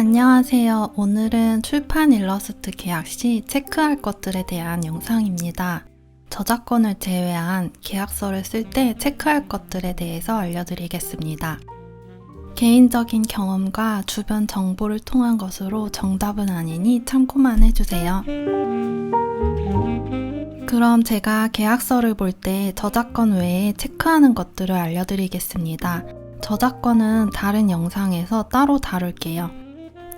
안녕하세요. 오늘은 출판 일러스트 계약 시 체크할 것들에 대한 영상입니다. 저작권을 제외한 계약서를 쓸 때 체크할 것들에 대해서 알려드리겠습니다. 개인적인 경험과 주변 정보를 통한 것으로 정답은 아니니 참고만 해주세요. 그럼 제가 계약서를 볼 때 저작권 외에 체크하는 것들을 알려드리겠습니다. 저작권은 다른 영상에서 따로 다룰게요.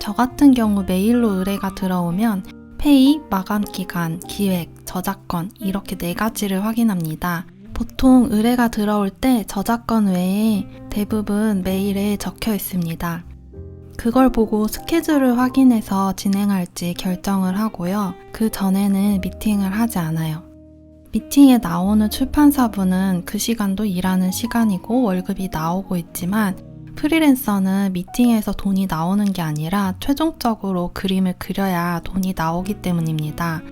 저 같은 경우 메일로 의뢰가 들어오면 페이, 마감기간, 기획, 저작권 이렇게 4가지를 확인합니다. 보통 의뢰가 들어올 때 저작권 외에 대부분 메일에 적혀 있습니다. 그걸 보고 스케줄을 확인해서 진행할지 결정을 하고요. 그 전에는 미팅을 하지 않아요. 미팅에 나오는 출판사분은 그 시간도 일하는 시간이고 월급이 나오고 있지만 프리랜서는 미팅에서 돈이 나오는 게 아니라 최종적으로 그림을 그려야 돈이 나오기 때문입니다.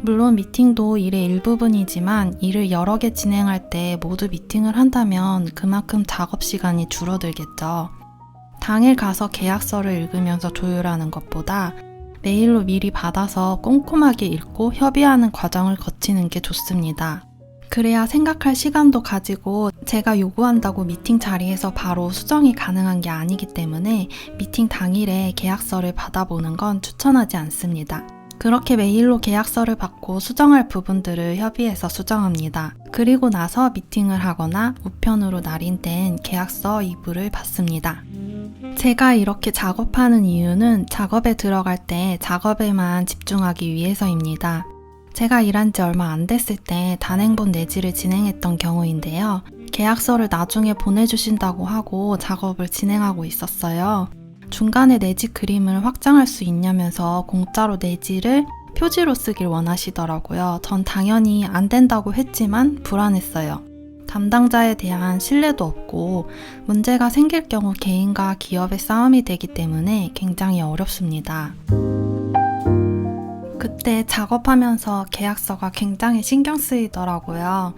물론 미팅도 일의 일부분이지만 일을 여러 개 진행할 때 모두 미팅을 한다면 그만큼 작업 시간이 줄어들겠죠. 당일 가서 계약서를 읽으면서 조율하는 것보다 메일로 미리 받아서 꼼꼼하게 읽고 협의하는 과정을 거치는 게 좋습니다. 그래야 생각할 시간도 가지고 제가 요구한다고 미팅 자리에서 바로 수정이 가능한 게 아니기 때문에 미팅 당일에 계약서를 받아보는 건 추천하지 않습니다. 그렇게 메일로 계약서를 받고 수정할 부분들을 협의해서 수정합니다. 그리고 나서 미팅을 하거나 우편으로 날인된 계약서 2부를 받습니다. 제가 이렇게 작업하는 이유는 작업에 들어갈 때 작업에만 집중하기 위해서입니다. 제가 일한 지 얼마 안 됐을 때 단행본 내지를 진행했던 경우인데요. 계약서를 나중에 보내주신다고 하고 작업을 진행하고 있었어요. 중간에 내지 그림을 확장할 수 있냐면서 공짜로 내지를 표지로 쓰길 원하시더라고요. 전 당연히 안 된다고 했지만 불안했어요. 담당자에 대한 신뢰도 없고 문제가 생길 경우 개인과 기업의 싸움이 되기 때문에 굉장히 어렵습니다. 그때 작업하면서 계약서가 굉장히 신경 쓰이더라고요.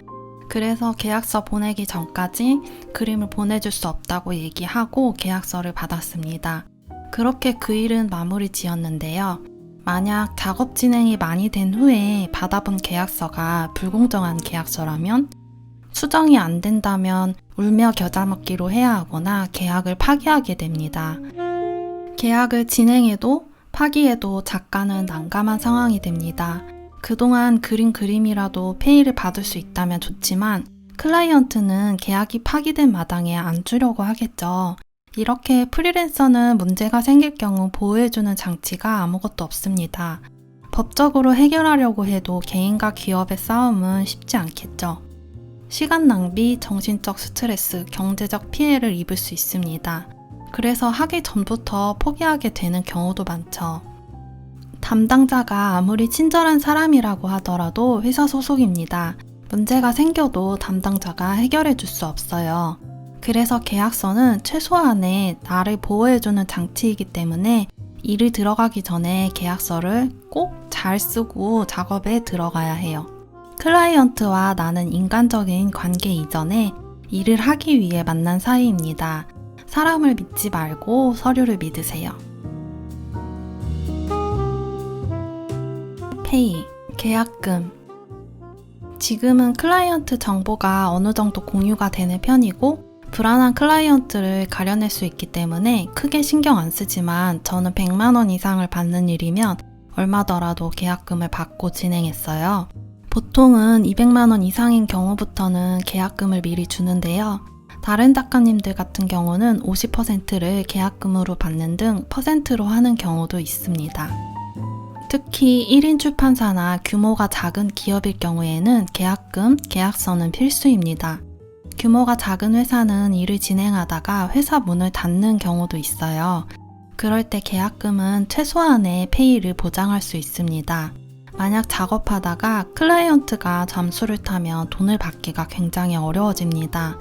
그래서 계약서 보내기 전까지 그림을 보내줄 수 없다고 얘기하고 계약서를 받았습니다. 그렇게 그 일은 마무리 지었는데요. 만약 작업 진행이 많이 된 후에 받아본 계약서가 불공정한 계약서라면 수정이 안 된다면 울며 겨자 먹기로 해야 하거나 계약을 파기하게 됩니다. 계약을 진행해도 파기해도 작가는 난감한 상황이 됩니다. 그동안 그린 그림이라도 페이를 받을 수 있다면 좋지만 클라이언트는 계약이 파기된 마당에 안 주려고 하겠죠. 이렇게 프리랜서는 문제가 생길 경우 보호해주는 장치가 아무것도 없습니다. 법적으로 해결하려고 해도 개인과 기업의 싸움은 쉽지 않겠죠. 시간 낭비, 정신적 스트레스, 경제적 피해를 입을 수 있습니다. 그래서 하기 전부터 포기하게 되는 경우도 많죠. 담당자가 아무리 친절한 사람이라고 하더라도 회사 소속입니다. 문제가 생겨도 담당자가 해결해 줄 수 없어요. 그래서 계약서는 최소한의 나를 보호해주는 장치이기 때문에 일을 들어가기 전에 계약서를 꼭 잘 쓰고 작업에 들어가야 해요. 클라이언트와 나는 인간적인 관계 이전에 일을 하기 위해 만난 사이입니다. 사람을 믿지 말고 서류를 믿으세요. 페이, 계약금. 지금은 클라이언트 정보가 어느 정도 공유가 되는 편이고 불안한 클라이언트를 가려낼 수 있기 때문에 크게 신경 안 쓰지만 저는 100만 원 이상을 받는 일이면 얼마더라도 계약금을 받고 진행했어요. 보통은 200만 원 이상인 경우부터는 계약금을 미리 주는데요. 다른 작가님들 같은 경우는 50%를 계약금으로 받는 등 퍼센트로 하는 경우도 있습니다. 특히 1인 출판사나 규모가 작은 기업일 경우에는 계약금, 계약서는 필수입니다. 규모가 작은 회사는 일을 진행하다가 회사 문을 닫는 경우도 있어요. 그럴 때 계약금은 최소한의 페이를 보장할 수 있습니다. 만약 작업하다가 클라이언트가 잠수를 타면 돈을 받기가 굉장히 어려워집니다.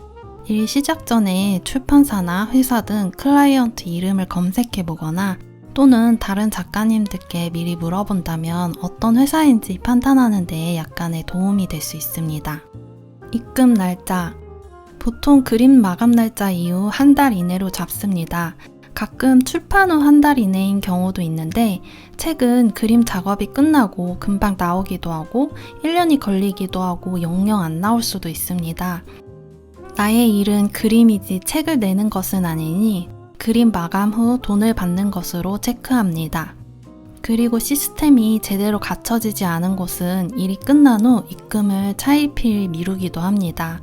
일 시작 전에 출판사나 회사 등 클라이언트 이름을 검색해 보거나 또는 다른 작가님들께 미리 물어본다면 어떤 회사인지 판단하는 데 약간의 도움이 될 수 있습니다. 입금 날짜. 보통 그림 마감 날짜 이후 한 달 이내로 잡습니다. 가끔 출판 후 한 달 이내인 경우도 있는데 책은 그림 작업이 끝나고 금방 나오기도 하고 1년이 걸리기도 하고 영영 안 나올 수도 있습니다. 나의 일은 그림이지 책을 내는 것은 아니니 그림 마감 후 돈을 받는 것으로 체크합니다. 그리고 시스템이 제대로 갖춰지지 않은 곳은 일이 끝난 후 입금을 차일피일 미루기도 합니다.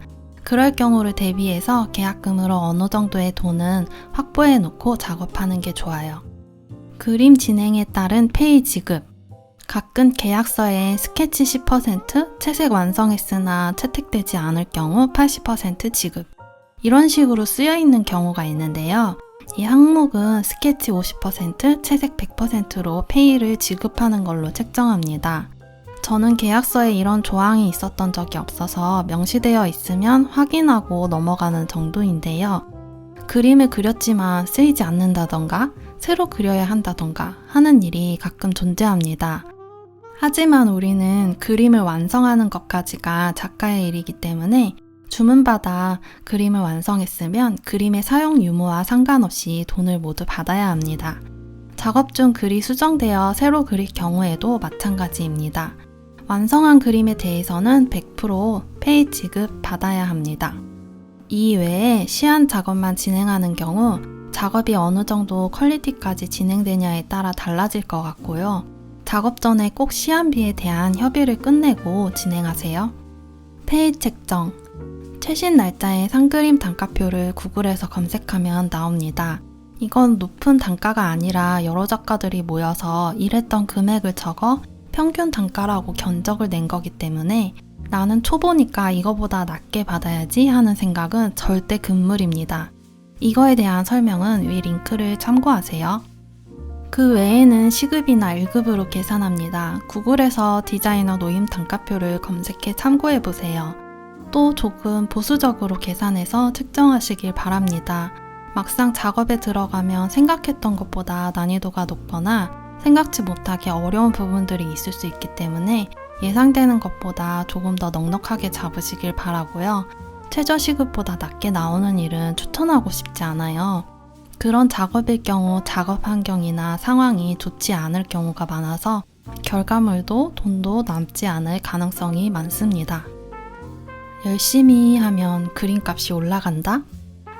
그럴 경우를 대비해서 계약금으로 어느 정도의 돈은 확보해 놓고 작업하는 게 좋아요. 그림 진행에 따른 페이 지급. 가끔 계약서에 스케치 10%, 채색 완성했으나 채택되지 않을 경우 80% 지급. 이런 식으로 쓰여 있는 경우가 있는데요. 이 항목은 스케치 50%, 채색 100%로 페이를 지급하는 걸로 책정합니다. 저는 계약서에 이런 조항이 있었던 적이 없어서 명시되어 있으면 확인하고 넘어가는 정도인데요. 그림을 그렸지만 쓰이지 않는다던가 새로 그려야 한다던가 하는 일이 가끔 존재합니다. 하지만 우리는 그림을 완성하는 것까지가 작가의 일이기 때문에 주문받아 그림을 완성했으면 그림의 사용 유무와 상관없이 돈을 모두 받아야 합니다. 작업 중 글이 수정되어 새로 그릴 경우에도 마찬가지입니다. 완성한 그림에 대해서는 100% 페이 지급 받아야 합니다. 이 외에 시안 작업만 진행하는 경우 작업이 어느 정도 퀄리티까지 진행되냐에 따라 달라질 것 같고요. 작업 전에 꼭 시안비에 대한 협의를 끝내고 진행하세요. 페이 책정. 최신 날짜의 상그림 단가표를 구글에서 검색하면 나옵니다. 이건 높은 단가가 아니라 여러 작가들이 모여서 일했던 금액을 적어 평균 단가라고 견적을 낸 거기 때문에 나는 초보니까 이거보다 낮게 받아야지 하는 생각은 절대 금물입니다. 이거에 대한 설명은 위 링크를 참고하세요. 그 외에는 시급이나 1급으로 계산합니다. 구글에서 디자이너 노임 단가표를 검색해 참고해보세요. 또 조금 보수적으로 계산해서 측정하시길 바랍니다. 막상 작업에 들어가면 생각했던 것보다 난이도가 높거나 생각지 못하게 어려운 부분들이 있을 수 있기 때문에 예상되는 것보다 조금 더 넉넉하게 잡으시길 바라고요. 최저 시급보다 낮게 나오는 일은 추천하고 싶지 않아요. 그런 작업일 경우 작업 환경이나 상황이 좋지 않을 경우가 많아서 결과물도 돈도 남지 않을 가능성이 많습니다. 열심히 하면 그림값이 올라간다?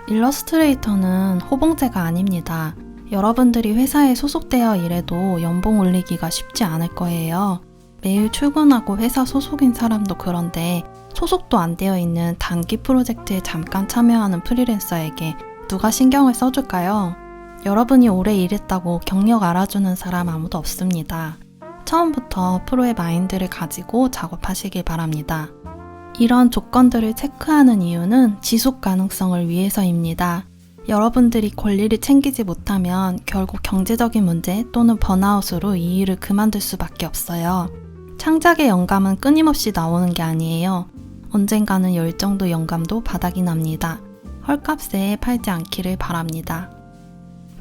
일러스트레이터는 호봉제가 아닙니다. 여러분들이 회사에 소속되어 일해도 연봉 올리기가 쉽지 않을 거예요. 매일 출근하고 회사 소속인 사람도 그런데 소속도 안 되어 있는 단기 프로젝트에 잠깐 참여하는 프리랜서에게 누가 신경을 써줄까요? 여러분이 오래 일했다고 경력 알아주는 사람 아무도 없습니다. 처음부터 프로의 마인드를 가지고 작업하시길 바랍니다. 이런 조건들을 체크하는 이유는 지속 가능성을 위해서입니다. 여러분들이 권리를 챙기지 못하면 결국 경제적인 문제 또는 번아웃으로 이 일을 그만둘 수밖에 없어요. 창작의 영감은 끊임없이 나오는 게 아니에요. 언젠가는 열정도 영감도 바닥이 납니다. 헐값에 팔지 않기를 바랍니다.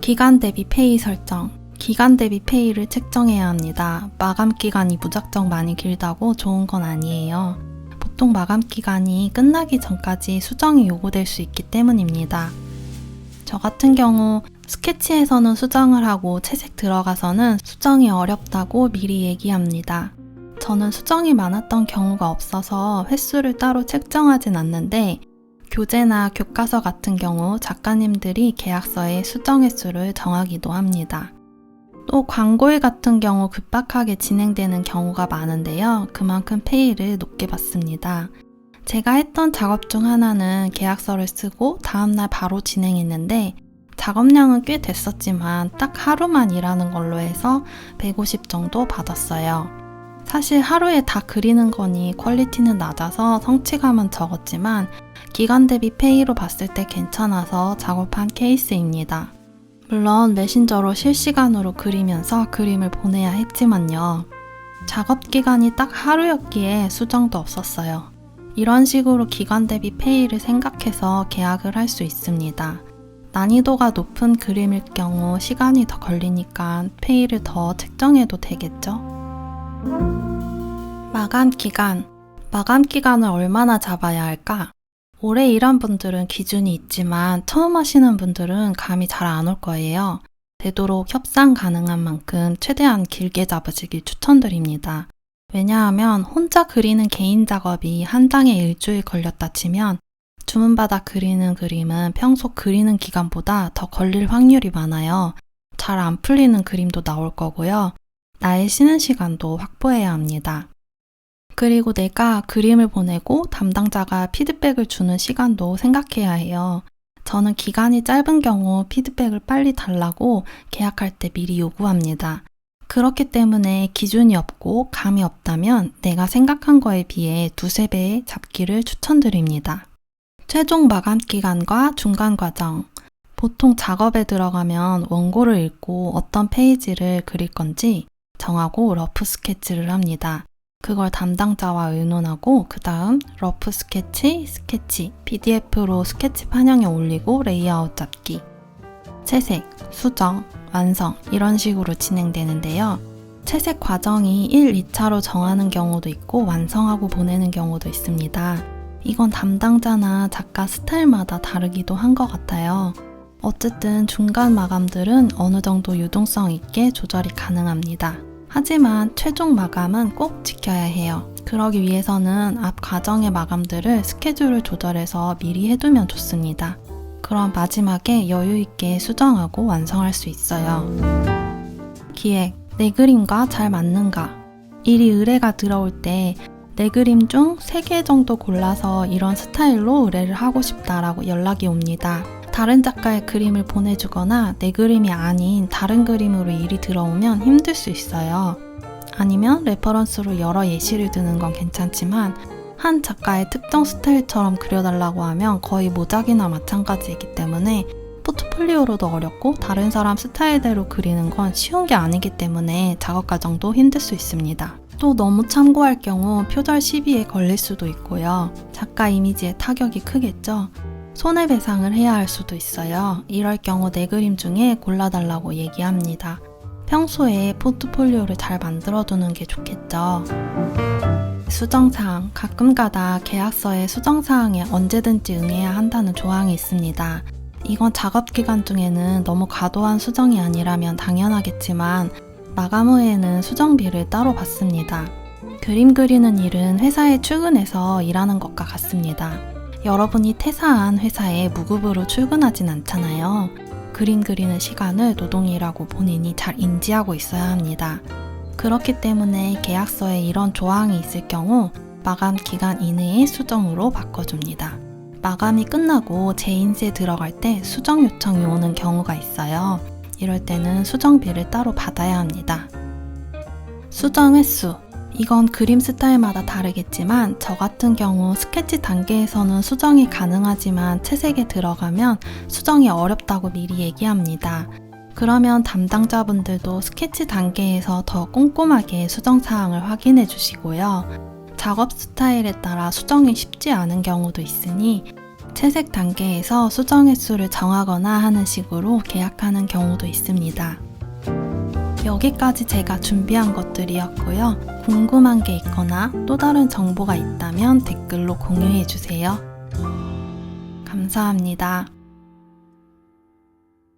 기간 대비 페이 설정. 기간 대비 페이를 책정해야 합니다. 마감 기간이 무작정 많이 길다고 좋은 건 아니에요. 보통 마감 기간이 끝나기 전까지 수정이 요구될 수 있기 때문입니다. 저 같은 경우 스케치에서는 수정을 하고 채색 들어가서는 수정이 어렵다고 미리 얘기합니다. 저는 수정이 많았던 경우가 없어서 횟수를 따로 책정하진 않는데 교재나 교과서 같은 경우 작가님들이 계약서에 수정 횟수를 정하기도 합니다. 또 광고일 같은 경우 급박하게 진행되는 경우가 많은데요. 그만큼 페이를 높게 받습니다. 제가 했던 작업 중 하나는 계약서를 쓰고 다음날 바로 진행했는데 작업량은 꽤 됐었지만 딱 하루만 일하는 걸로 해서 150 정도 받았어요. 사실 하루에 다 그리는 거니 퀄리티는 낮아서 성취감은 적었지만 기간 대비 페이로 봤을 때 괜찮아서 작업한 케이스입니다. 물론 메신저로 실시간으로 그리면서 그림을 보내야 했지만요. 작업 기간이 딱 하루였기에 수정도 없었어요. 이런 식으로 기간 대비 페이를 생각해서 계약을 할 수 있습니다. 난이도가 높은 그림일 경우 시간이 더 걸리니까 페이를 더 책정해도 되겠죠? 마감 기간. 마감 기간을 얼마나 잡아야 할까? 오래 일한 분들은 기준이 있지만 처음 하시는 분들은 감이 잘 안 올 거예요. 되도록 협상 가능한 만큼 최대한 길게 잡으시길 추천드립니다. 왜냐하면 혼자 그리는 개인 작업이 한 장에 일주일 걸렸다 치면 주문받아 그리는 그림은 평소 그리는 기간보다 더 걸릴 확률이 많아요. 잘 안 풀리는 그림도 나올 거고요. 나의 쉬는 시간도 확보해야 합니다. 그리고 내가 그림을 보내고 담당자가 피드백을 주는 시간도 생각해야 해요. 저는 기간이 짧은 경우 피드백을 빨리 달라고 계약할 때 미리 요구합니다. 그렇기 때문에 기준이 없고 감이 없다면 내가 생각한 거에 비해 두세 배의 잡기를 추천드립니다. 최종 마감 기간과 중간 과정. 보통 작업에 들어가면 원고를 읽고 어떤 페이지를 그릴 건지 정하고 러프 스케치를 합니다. 그걸 담당자와 의논하고 그 다음 러프 스케치, PDF로 스케치 판형에 올리고 레이아웃 잡기, 채색, 수정, 완성 이런 식으로 진행되는데요. 채색 과정이 1, 2차로 정하는 경우도 있고 완성하고 보내는 경우도 있습니다. 이건 담당자나 작가 스타일마다 다르기도 한 것 같아요. 어쨌든 중간 마감들은 어느 정도 유동성 있게 조절이 가능합니다. 하지만 최종 마감은 꼭 지켜야 해요. 그러기 위해서는 앞 과정의 마감들을 스케줄을 조절해서 미리 해두면 좋습니다. 그럼 마지막에 여유 있게 수정하고 완성할 수 있어요. 기획, 내 그림과 잘 맞는가? 일이 의뢰가 들어올 때 내 그림 중 3개 정도 골라서 이런 스타일로 의뢰를 하고 싶다라고 연락이 옵니다. 다른 작가의 그림을 보내주거나 내 그림이 아닌 다른 그림으로 일이 들어오면 힘들 수 있어요. 아니면 레퍼런스로 여러 예시를 드는 건 괜찮지만 한 작가의 특정 스타일처럼 그려달라고 하면 거의 모작이나 마찬가지이기 때문에 포트폴리오로도 어렵고 다른 사람 스타일대로 그리는 건 쉬운 게 아니기 때문에 작업 과정도 힘들 수 있습니다. 또 너무 참고할 경우 표절 시비에 걸릴 수도 있고요. 작가 이미지에 타격이 크겠죠. 손해배상을 해야 할 수도 있어요. 이럴 경우 내 그림 중에 골라달라고 얘기합니다. 평소에 포트폴리오를 잘 만들어두는 게 좋겠죠. 수정사항, 가끔가다 계약서에 수정사항에 언제든지 응해야 한다는 조항이 있습니다. 이건 작업기간 중에는 너무 과도한 수정이 아니라면 당연하겠지만 마감 후에는 수정비를 따로 받습니다. 그림 그리는 일은 회사에 출근해서 일하는 것과 같습니다. 여러분이 퇴사한 회사에 무급으로 출근하진 않잖아요. 그림 그리는 시간을 노동이라고 본인이 잘 인지하고 있어야 합니다. 그렇기 때문에 계약서에 이런 조항이 있을 경우 마감 기간 이내에 수정으로 바꿔줍니다. 마감이 끝나고 제인세 들어갈 때 수정 요청이 오는 경우가 있어요. 이럴 때는 수정비를 따로 받아야 합니다. 수정 횟수. 이건 그림 스타일마다 다르겠지만 저 같은 경우 스케치 단계에서는 수정이 가능하지만 채색에 들어가면 수정이 어렵다고 미리 얘기합니다. 그러면 담당자분들도 스케치 단계에서 더 꼼꼼하게 수정 사항을 확인해 주시고요. 작업 스타일에 따라 수정이 쉽지 않은 경우도 있으니 채색 단계에서 수정 횟수를 정하거나 하는 식으로 계약하는 경우도 있습니다. 여기까지 제가 준비한 것들이었고요. 궁금한 게 있거나 또 다른 정보가 있다면 댓글로 공유해 주세요. 감사합니다.